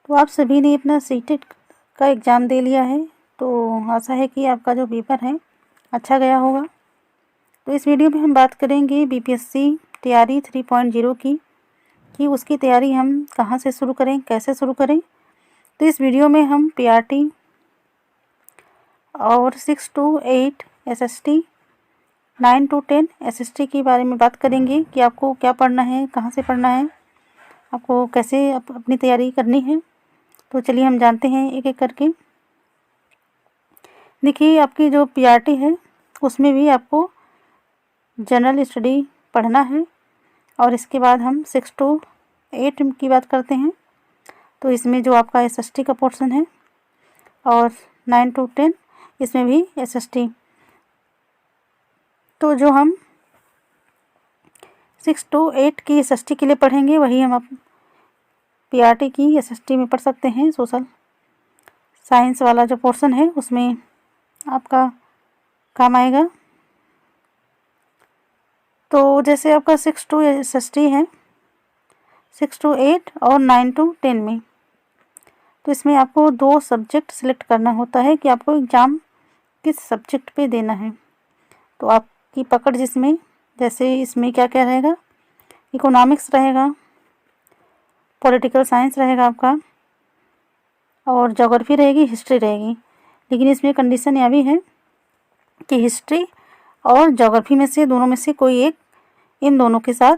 तो आप सभी ने अपना सीटेट का एग्ज़ाम दे लिया है, तो आशा है कि आपका जो पेपर है अच्छा गया होगा। तो इस वीडियो में हम बात करेंगे बीपीएससी तैयारी 3.0 की कि उसकी तैयारी हम कहाँ से शुरू करें, कैसे शुरू करें। तो इस वीडियो में हम पीआरटी और 6 to 8 एसएसटी, 9 to 10 एसएसटी के बारे में बात करेंगे कि आपको क्या पढ़ना है, कहाँ से पढ़ना है, आपको कैसे अपनी तैयारी करनी है। तो चलिए हम जानते हैं एक एक करके। देखिए, आपकी जो पीआरटी है उसमें भी आपको जनरल स्टडी पढ़ना है और इसके बाद हम 6 to 8 की बात करते हैं। तो इसमें जो आपका एसएसटी का पोर्शन है और 9 to 10 इसमें भी एसएसटी। तो जो हम 6 to 8 की एसएसटी के लिए पढ़ेंगे वही हम पीआरटी की एसएसटी में पढ़ सकते हैं। सोशल साइंस वाला जो पोर्शन है उसमें आपका काम आएगा। तो जैसे आपका 6 to एसएसटी है, 6 to 8 और 9 to 10 में, तो इसमें आपको 2 सब्जेक्ट सिलेक्ट करना होता है कि आपको एग्ज़ाम किस सब्जेक्ट पे देना है। तो आपकी पकड़ जिसमें, जैसे इसमें क्या क्या रहेगा, इकोनॉमिक्स रहेगा, पॉलिटिकल साइंस रहेगा आपका, और ज्योग्राफी रहेगी, हिस्ट्री रहेगी। लेकिन इसमें कंडीशन यह भी है कि हिस्ट्री और ज्योग्राफी में से, दोनों में से कोई एक इन दोनों के साथ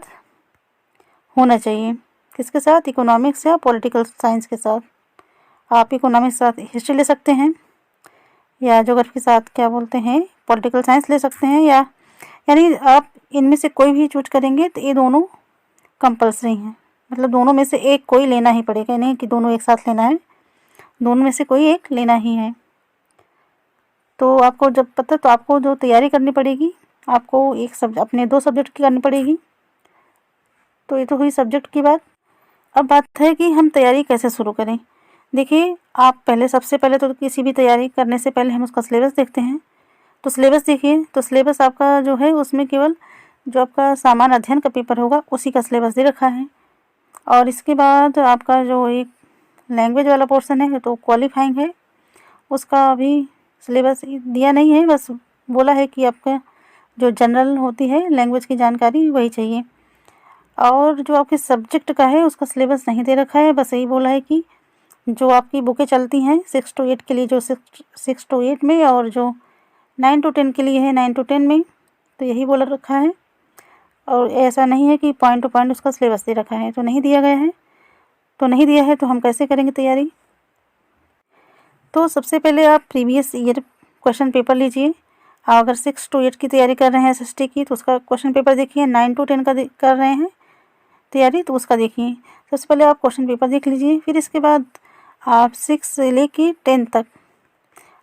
होना चाहिए। किसके साथ? इकोनॉमिक्स या पॉलिटिकल साइंस के साथ। आप इकोनॉमिक्स के साथ हिस्ट्री ले सकते हैं या ज्योग्राफी के साथ क्या बोलते हैं, पॉलिटिकल साइंस ले सकते हैं, या यानी आप इनमें से कोई भी चूज करेंगे तो ये दोनों कंपलसरी हैं। मतलब दोनों में से एक कोई लेना ही पड़ेगा, नहीं कि दोनों एक साथ लेना है, दोनों में से कोई एक लेना ही है। तो आपको जब पता, तो आपको जो तैयारी करनी पड़ेगी, आपको अपने 2 सब्जेक्ट की करनी पड़ेगी। तो ये तो हुई सब्जेक्ट की बात। अब बात है कि हम तैयारी कैसे शुरू करें। देखिए, आप सबसे पहले तो किसी भी तैयारी करने से पहले हम उसका सिलेबस देखते हैं। तो सिलेबस देखिए, तो सिलेबस आपका जो है उसमें केवल जो आपका सामान्य अध्ययन का पेपर होगा उसी का सिलेबस दे रखा है। और इसके बाद आपका जो एक लैंग्वेज वाला पोर्शन है तो क्वालिफाइंग है, उसका अभी सिलेबस दिया नहीं है, बस बोला है कि आपका जो जनरल होती है लैंग्वेज की जानकारी वही चाहिए। और जो आपके सब्जेक्ट का है उसका सिलेबस नहीं दे रखा है, बस यही बोला है कि जो आपकी बुकें चलती हैं 6 to 8 के लिए, जो 6 to 8 में, और जो 9 to 10 के लिए है 9 to 10 में, तो यही बोला रखा है। और ऐसा नहीं है कि पॉइंट टू पॉइंट उसका सिलेबस दे रखा है, तो नहीं दिया गया है। तो नहीं दिया है तो हम कैसे करेंगे तैयारी। तो सबसे पहले आप प्रीवियस ईयर क्वेश्चन पेपर लीजिए। अगर 6 to 8 की तैयारी कर रहे हैं एसएसटी की तो उसका क्वेश्चन पेपर देखिए। 9 to 10 का कर रहे हैं तैयारी तो उसका देखिए। सबसे पहले आप क्वेश्चन पेपर देख लीजिए, फिर इसके बाद आप 6 से लेके 10 तक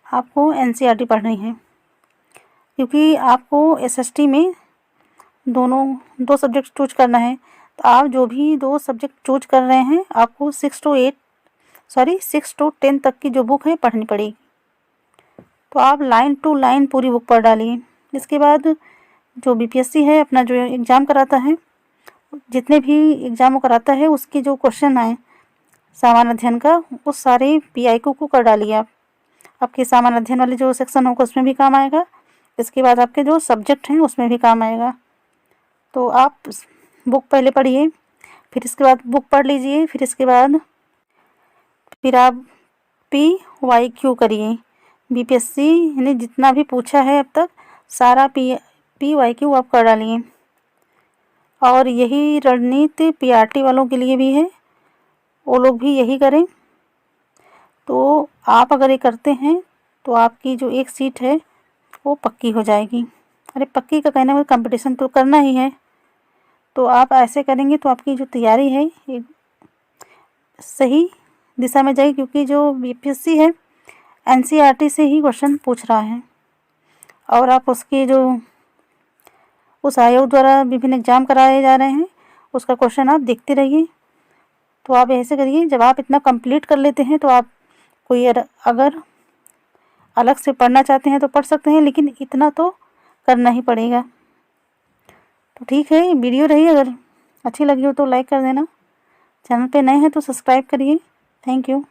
आपको एनसीईआरटी पढ़नी है, क्योंकि आपको एसएसटी में 2 सब्जेक्ट चूज करना है। तो आप जो भी 2 सब्जेक्ट चूज कर रहे हैं आपको 6 to 10 तक की जो बुक है पढ़नी पड़ेगी। तो आप लाइन टू लाइन पूरी बुक पढ़ डालिए। इसके बाद जो बीपीएससी है अपना जो एग्ज़ाम कराता है, जितने भी एग्ज़ाम वो कराता है उसके जो क्वेश्चन आए सामान्य अध्ययन का, उस सारे पीआईक्यू को कर डालिए आप। आपके सामान्य अध्ययन वाले जो सेक्शन होगा उसमें भी काम आएगा, इसके बाद आपके जो सब्जेक्ट हैं उसमें भी काम आएगा। तो आप बुक पहले पढ़िए, फिर इसके बाद बुक पढ़ लीजिए, फिर आप पीवाईक्यू करिए। बीपीएससी ने जितना भी पूछा है अब तक सारा पीवाईक्यू आप कर डालिए। और यही रणनीति पीआरटी वालों के लिए भी है, वो लोग भी यही करें। तो आप अगर ये करते हैं तो आपकी जो एक सीट है वो पक्की हो जाएगी। अरे पक्की का कहने में कंपटीशन तो करना ही है। तो आप ऐसे करेंगे तो आपकी जो तैयारी है ये सही दिशा में जाएगी, क्योंकि जो बीपीएससी है एनसीईआरटी से ही क्वेश्चन पूछ रहा है। और आप उसके जो उस आयोग द्वारा विभिन्न एग्जाम कराए जा रहे हैं उसका क्वेश्चन आप देखते रहिए। तो आप ऐसे करिए, जब आप इतना कंप्लीट कर लेते हैं तो आप कोई अगर अलग से पढ़ना चाहते हैं तो पढ़ सकते हैं, लेकिन इतना तो करना ही पड़ेगा। तो ठीक है, वीडियो रही अगर अच्छी लगी हो तो लाइक कर देना, चैनल पे नए हैं तो सब्सक्राइब करिए। Thank you.